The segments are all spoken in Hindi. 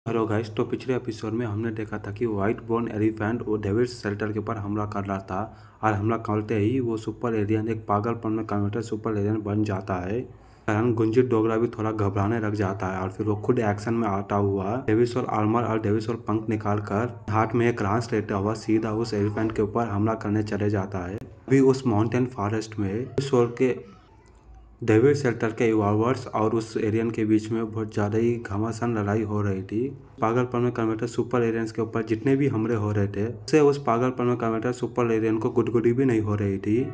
हेलो गाइस, तो पिछले एपिसोड में हमने देखा था कि व्हाइट बोर्न एलिफेंट वो डेविड शेल्टर के ऊपर हमला कर रहा था और हमला करते ही वो सुपर एलियन एक पागलपन में कन्वर्टेड सुपर एलियन बन जाता है। कारण गुंजित डोगरा भी थोड़ा घबराने लग जाता है और फिर वो खुद एक्शन में आता हुआ डेविसोल आर्मर और डेविसोल पंख निकाल कर हाथ में एक रांस लेता हुआ सीधा उस एलिफेंट के ऊपर हमला करने चले जाता है। अभी उस माउंटेन फॉरेस्ट में डेविसोल के डेविड शेल्टर के इवॉल्वर्स और उस एलियन के बीच में बहुत ज़्यादा ही घमासान लड़ाई हो रही थी। पागलपन में कन्वर्टर सुपर एलियंस के ऊपर जितने भी हमले हो रहे थे उससे उस पागलपन में कन्वर्टर सुपर एलियन को गुदगुदी भी नहीं हो रही थी।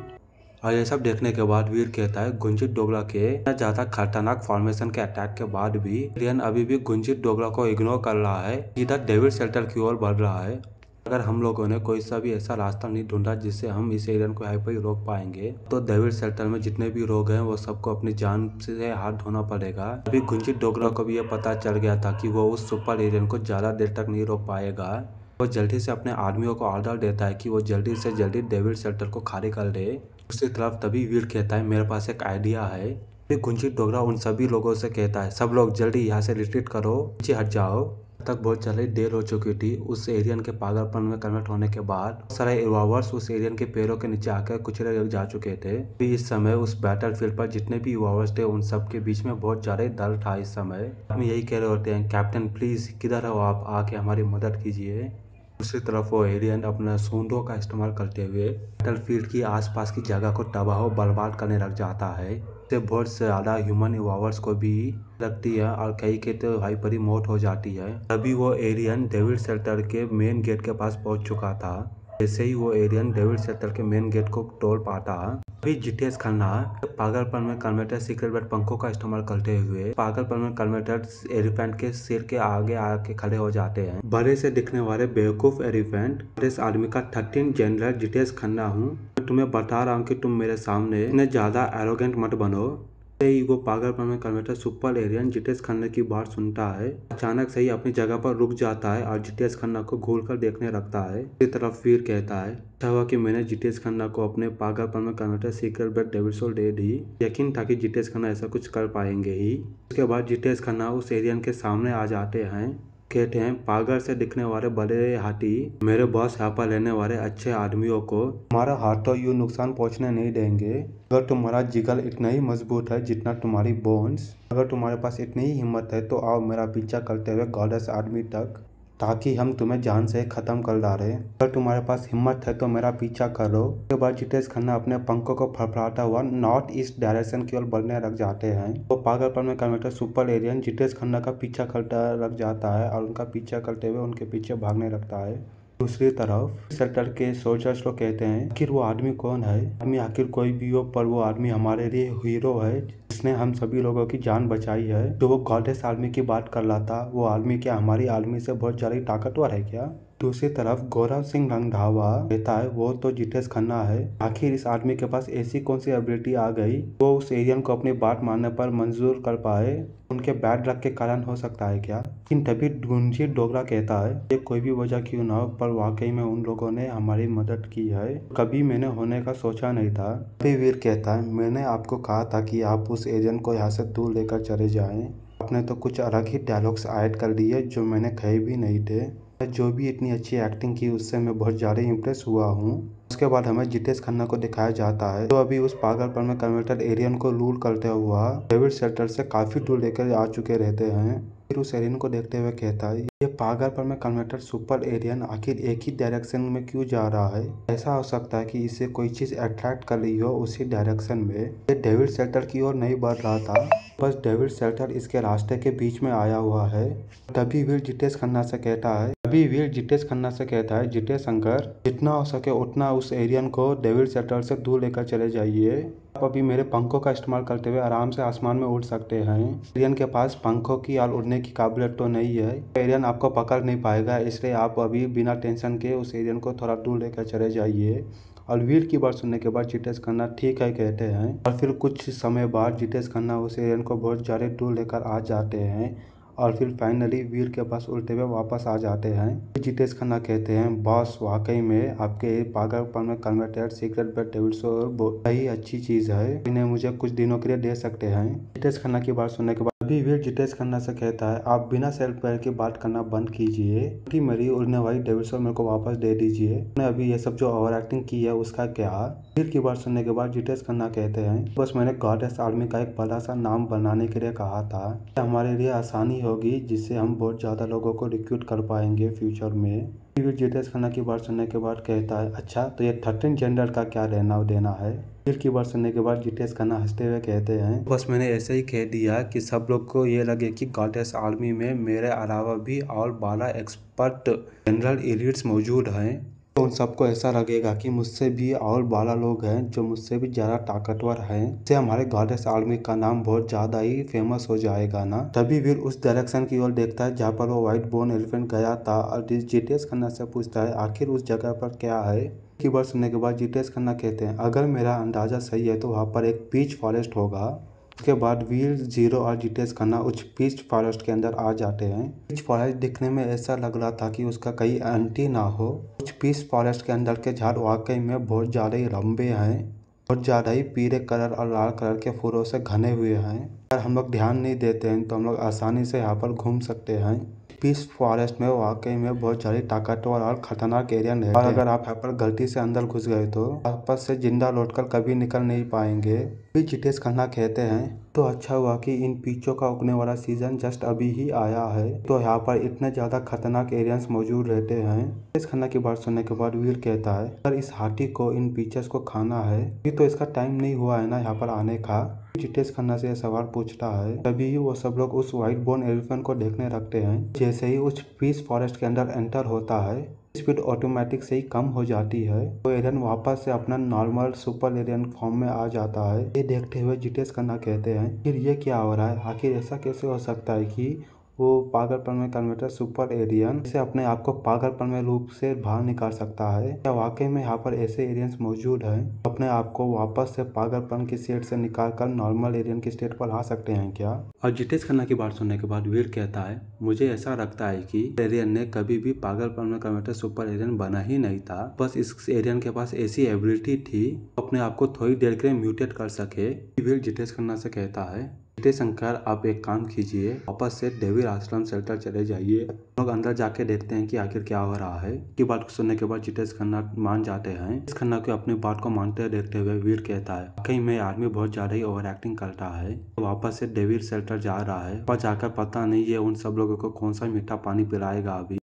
और ये सब देखने के बाद वीर कहता है गुंजित डोगरा के ज्यादा खतरनाक फॉर्मेशन के अटैक के बाद भी एलियन अभी भी गुंजित डोगरा को इग्नोर कर रहा है, सीधा डेविड शेल्टर की ओर बढ़ रहा है। अगर हम लोगों ने कोई सा भी ऐसा रास्ता नहीं ढूंढा जिससे हम इस एलियन को यहाँ पर ही रोक पाएंगे तो डेविड शेल्टर में जितने भी लोग हैं वो सबको अपनी जान से हाथ धोना पड़ेगा। अभी गुंजित डोगरा को भी ये पता चल गया था कि वो उस सुपर एलियन को ज्यादा देर तक नहीं रोक पाएगा। वो जल्दी से अपने आदमियों को ऑर्डर देता है कि वो जल्दी से जल्दी डेविड शेल्टर को खाली कर दे। दूसरी तरफ तभी वीर कहता है मेरे पास एक आइडिया है। फिर गुंजित डोगरा उन सभी लोगों से कहता है सब लोग जल्दी यहाँ से रिट्रीट करो, नीचे हट जाओ। तक बहुत ज़्यादा देर हो चुकी थी उस एलियन के पागलपन में कन्वर्ट होने के बाद। सारे इवॉल्वर्स उस एलियन के पैरों के नीचे आकर कुचले जा चुके थे। भी इस समय उस बैटलफील्ड पर जितने भी इवॉल्वर्स थे उन सब के बीच में बहुत ज़्यादा दर्द था। इस समय हम यही कह रहे होते हैं कैप्टन प्लीज किधर हो आप, आके हमारी मदद कीजिए। दूसरी तरफ वो एलियन अपना सूंडों का इस्तेमाल करते हुए बैटलफील्ड की आसपास की जगह को तबाह बर्बाद करने लग जाता है। इससे बहुत से ज्यादा ह्यूमन इवॉल्वर्स को भी लगती है और कई के तो भाई परी मौत हो जाती है। तभी वो एलियन डेविड शेल्टर के मेन गेट के पास पहुंच चुका था। जैसे ही वो एलियन डेविड शेल्टर के मेन गेट को तोड़ पाता अभी जितेश खन्ना पागलपन में कन्वर्टेड सीक्रेट बेट पंखों का इस्तेमाल करते हुए पागलपन में कन्वर्टेड एलिफेंट के सिर के आगे आके खड़े हो जाते हैं। बड़े से दिखने वाले बेवकूफ एलिफेंट इस आर्मी का 13 जनरल जितेश खन्ना हूँ। मैं तुम्हें बता रहा हूँ कि तुम मेरे सामने इतने ज्यादा एरोगेंट मत बनो। ही वो पागलपन में converted super alien Jitesh Khanna की बात सुनता है, अचानक से ही अपनी जगह पर रुक जाता है और जितेश खन्ना को घूर कर देखने लगता है। इसी तरफ वीर कहता है अच्छा हुआ कि मैंने जितेश खन्ना को अपने पागलपन में कन्वर्टेड सीक्रेट बेट डेविड सोल दे दी। यकीन था कि जितेश खन्ना ऐसा कुछ कर पाएंगे ही। उसके बाद जितेश खन्ना उस एलियन के सामने आ जाते हैं, कहते हैं पागल से दिखने वाले बड़े हाथी मेरे बॉस यहाँ पर लेने वाले अच्छे आदमियों को तुम्हारा हाथों यूं नुकसान पहुंचने नहीं देंगे। अगर तुम्हारा जिगर इतना ही मजबूत है जितना तुम्हारी बोन्स, अगर तुम्हारे पास इतनी ही हिम्मत है तो आओ मेरा पीछा करते हुए गॉडेस आर्मी तक, ताकि हम तुम्हें जान से खत्म कर डालें। अगर तुम्हारे पास हिम्मत है तो मेरा पीछा करो। उसके बाद जितेश खन्ना अपने पंखों को फड़फड़ाता हुआ नॉर्थ ईस्ट डायरेक्शन की ओर बढ़ने लग जाते हैं। वो पागलपन में converted super alien Jitesh Khanna का पीछा करता लग जाता है और उनका पीछा करते हुए उनके पीछे भागने लगता है। दूसरी तरफ सेक्टर के सोल्जर्स लोग कहते हैं आखिर वो आदमी कौन है, आदमी आखिर कोई भी हो पर वो आदमी हमारे लिए हीरो है जिसने हम सभी लोगों की जान बचाई है। तो वो गॉडेस आर्मी की बात कर रहा था, वो आदमी क्या हमारी आर्मी से बहुत ज्यादा ताकतवर है क्या? दूसरी तरफ गौरव सिंह रंधावा कहता है वो तो जितेश खन्ना है, आखिर इस आदमी के पास ऐसी कौन सी एबिलिटी आ गई वो उस एलियन को अपनी बात मानने पर मंजूर कर पाए, उनके बैड लक के कारण हो सकता है क्या? लेकिन तभी गुंजित डोगरा कहता है ये कोई भी वजह क्यों ना हो पर वाकई में उन लोगों ने हमारी मदद की है, कभी मैंने होने का सोचा नहीं था। तभी वीर कहता है मैंने आपको कहा था कि आप उस एजेंट को यहाँ से दूर लेकर चले जाएं, आपने तो कुछ अलग ही डायलॉग्स ऐड कर दिए जो मैंने कहे भी नहीं थे। जो भी इतनी अच्छी एक्टिंग की उससे मैं बहुत ज़्यादा इम्प्रेस हुआ हूँ। उसके बाद हमें जितेश खन्ना को दिखाया जाता है जो अभी उस पागलपन में कन्वर्टेड एलियन को रूल करते हुआ डेविड शेल्टर से काफी दूर लेकर आ चुके रहते हैं। फिर उस एलियन को देखते हुए कहता है ये पागलपन में कन्वर्टेड सुपर एलियन आखिर एक ही डायरेक्शन में क्यों जा रहा है? ऐसा हो सकता है कि इसे कोई चीज अट्रैक्ट कर रही हो उसी डायरेक्शन में। ये डेविड शेल्टर की ओर नहीं बढ़ रहा था, बस डेविड शेल्टर इसके रास्ते के बीच में आया हुआ है। तभी वीर जितेश खन्ना से कहता है जितेश अंकल जितना हो सके उतना उस एलियन को डेविड शेल्टर से दूर लेकर चले जाइए। आप अभी मेरे पंखों का इस्तेमाल करते हुए आराम से आसमान में उड़ सकते हैं। एलियन के पास पंखों की और उड़ने की काबिलियत तो नहीं है, एलियन आपको पकड़ नहीं पाएगा, इसलिए आप अभी बिना टेंशन के उस एलियन को थोड़ा दूर लेकर चले जाइए। और वीर की बात सुनने के बाद जितेश खन्ना ठीक है कहते हैं और फिर कुछ समय बाद जितेश खन्ना उस एलियन को बहुत ज़्यादा दूर लेकर आ जाते हैं और फिर फाइनली वीर के पास उड़ते हुए वापस आ जाते हैं। जितेश खन्ना कहते हैं बॉस वाकई में आपके पागलपन में कन्वर्टेड सीक्रेट बेट डेविड सोल बहुत ही अच्छी चीज है, इन्हें मुझे कुछ दिनों के लिए दे सकते हैं। जितेश खन्ना की बात सुनने के बाद अभी वीर जितेश खन्ना से कहता है, आप बिना सेल्फ प्यार की बात करना बंद कीजिए, बेटी मेरी उड़ने वाली डेविडसन मेरे को वापस दे दीजिए। उन्होंने अभी ये सब जो ओवर एक्टिंग की है उसका क्या। वीर की बात सुनने के बाद जितेश खन्ना कहते हैं, बस मैंने गॉडेस आर्मी का एक बड़ा सा नाम बनाने के लिए कहा था, हमारे लिए आसानी होगी जिससे हम बहुत ज्यादा लोगों को रिक्रूट कर पाएंगे फ्यूचर में। वीर जितेश खन्ना की बात सुनने के बाद कहता है, अच्छा तो ये 13 जेंडर का क्या लेना देना है। वीर की बात सुनने के बाद जितेश खन्ना हंसते हुए कहते हैं, बस मैंने ऐसे ही कह दिया कि सब लोग को ये लगे कि गॉडेस आर्मी में मेरे अलावा भी और 12 एक्सपर्ट जनरल एलिट्स मौजूद हैं, तो उन सबको ऐसा लगेगा कि मुझसे भी और 12 लोग हैं जो मुझसे भी ज्यादा ताकतवर हैं, इससे हमारे गॉडेस आर्मी का नाम बहुत ज्यादा ही फेमस हो जाएगा ना। तभी वीर उस डायरेक्शन की ओर देखता है जहाँ पर वो व्हाइट बोन एलिफेंट गया था और जितेश खन्ना से पूछता है, आखिर उस जगह पर क्या है। की बात सुनने के बाद जितेश खन्ना कहते हैं, अगर मेरा अंदाजा सही है तो वहाँ पर एक पीच फॉरेस्ट होगा। उसके बाद वीर, जीरो और जितेश खन्ना उस पीच फॉरेस्ट के अंदर आ जाते हैं। पीच फॉरेस्ट दिखने में ऐसा लग रहा था कि उसका कहीं एंटी ना हो। कुछ पीच फॉरेस्ट के अंदर के झाड़ वाकई में बहुत ज्यादा ही लंबे हैं, बहुत ज्यादा ही पीले कलर और लाल कलर के फूलों से घने हुए हैं। अगर हम लोग ध्यान नहीं देते हैं तो हम लोग आसानी से यहाँ पर घूम सकते हैं। पीस फॉरेस्ट में वाकई में बहुत ज्यादा ताकतवर और खतरनाक एरिया रहते हैं, और अगर आप यहाँ पर गलती से अंदर घुस गए तो वापस से जिंदा लौटकर कभी निकल नहीं पाएंगे। फिर जितेश खन्ना कहते हैं, तो अच्छा हुआ कि इन पीचों का उगने वाला सीजन जस्ट अभी ही आया है, तो यहाँ पर इतने ज्यादा खतरनाक एरियंस मौजूद रहते हैं। जितेश खन्ना की बात सुनने के बाद वीर कहता है, अगर इस हाथी को इन पीचेस को खाना है तो इसका टाइम नहीं हुआ है ना यहाँ पर आने का। जितेश खन्ना से यह सवाल पूछता है, तभी ही वो सब लोग उस व्हाइट बोन एलिफेंट को देखने लगते हैं। जैसे ही उस पीस फॉरेस्ट के अंदर एंटर होता है, स्पीड ऑटोमेटिक से ही कम हो जाती है, तो एलियन वापस से अपना नॉर्मल सुपर एलियन फॉर्म में आ जाता है। ये देखते हुए जितेश खन्ना कहते हैं, फिर ये क्या हो रहा है, आखिर ऐसा कैसे हो सकता है कि वो पागलपन में कन्वर्टेड सुपर एलियन से अपने आप को पागलपन में रूप से बाहर निकाल सकता है। क्या वाकई में यहाँ पर ऐसे एलियंस मौजूद हैं अपने आप को वापस से पागलपन की स्टेट से निकाल कर नॉर्मल एलियन की स्टेट पर ला सकते हैं क्या। और जितेश खन्ना की बात सुनने के बाद वीर कहता है, मुझे ऐसा लगता है कि एलियन ने कभी भी पागलपन में कन्वर्टेड सुपर एलियन बना ही नहीं था, बस इस एलियन के पास ऐसी एबिलिटी थी अपने आप को थोड़ी देर के लिए म्यूटेट कर सके। वीर जितेश खन्ना से कहता है, जितेश शंकर आप एक काम कीजिए, वापस से डेविड आश्रम शेल्टर चले जाइए, लोग अंदर जाके देखते हैं कि आखिर क्या हो रहा है। की बात सुनने के बाद जितेश खन्ना मान जाते हैं। जितेश खन्ना को अपनी बात को मानते देखते हुए वीर कहता है, कहीं में आर्मी बहुत ज्यादा ही ओवर एक्टिंग करता है, तो वापस से डेविड शेल्टर जा रहा है, पर जाकर पता नहीं ये उन सब लोगों को कौन सा मीठा पानी पिलाएगा अभी।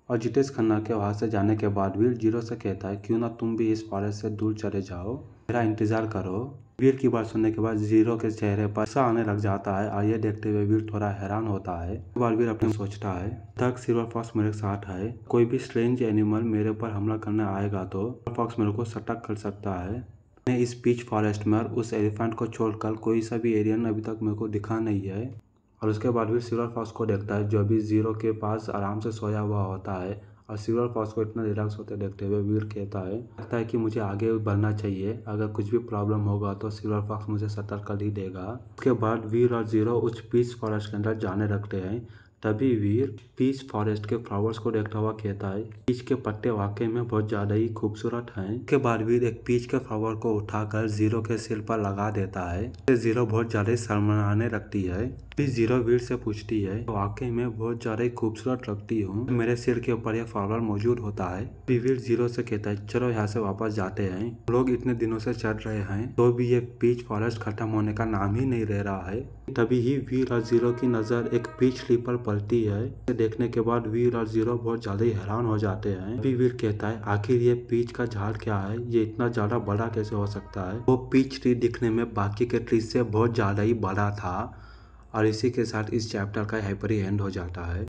और जितेश खन्ना के वहां से जाने के बाद वीर जीरो से कहता है, क्यों ना तुम भी इस फॉरेस्ट से दूर चले जाओ, मेरा इंतजार करो। वीर की बात सुनने के बाद जीरो के चेहरे पर गुस्सा आने लग जाता है और ये देखते हुए वीर थोड़ा हैरान होता है। एक बार वीर अपने सोचता है, तक सिल्वर फॉक्स मेरे साथ है, कोई भी स्ट्रेंज एनिमल मेरे पर हमला करने आएगा तो सिल्वर फॉक्स मेरे को सटक कर सकता है। मैंने इस पीच फॉरेस्ट में उस एलिफेंट को छोड़कर कोई सा भी एरियन अभी तक मेरे को दिखा नहीं है। और उसके बाद वीर सिल्वर फॉक्स को देखता है जो अभी जीरो के पास आराम से सोया हुआ होता है, और सिल्वर फॉक्स को इतना रिलैक्स होते देखते हुए वीर कहता है, लगता है कि मुझे आगे बढ़ना चाहिए, अगर कुछ भी प्रॉब्लम होगा तो सिल्वर फॉक्स मुझे सतर्क कर ही देगा। उसके बाद वीर और जीरो उस पीच फॉरेस्ट के अंदर जाने लगते हैं। तभी वीर पीच फॉरेस्ट के फ्लावर्स को देखता हुआ कहता है, पीच के पत्ते वाकई में बहुत ज्यादा ही खूबसूरत हैं। उसके बाद वीर एक पीच के फ्लावर को उठाकर जीरो के सिर पर लगा देता है, जीरो बहुत ज्यादा शर्माने लगती है। फिर जीरो वीर से पूछती है, वाकई में बहुत ज्यादा ही खूबसूरत लगती हूँ, मेरे सिर के ऊपर यह फ्लावर मौजूद होता है। वीर जीरो से कहता है, चलो यहाँ से वापस जाते हैं, लोग इतने दिनों से चल रहे हैं तो भी ये पीच फॉरेस्ट खत्म होने का नाम ही नहीं ले रहा है। तभी ही वीर और जीरो की नजर एक पीच ट्री पर पड़ती है। इसे देखने के बाद वीर और जीरो बहुत ज्यादा ही हैरान हो जाते हैं। अभी वीर कहता है, आखिर ये पीच का झाड़ क्या है, ये इतना ज्यादा बड़ा कैसे हो सकता है। वो पीच ट्री दिखने में बाकी के ट्री से बहुत ज्यादा ही बड़ा था। और इसी के साथ इस चैप्टर का यहाँ पर ही एंड हो जाता है।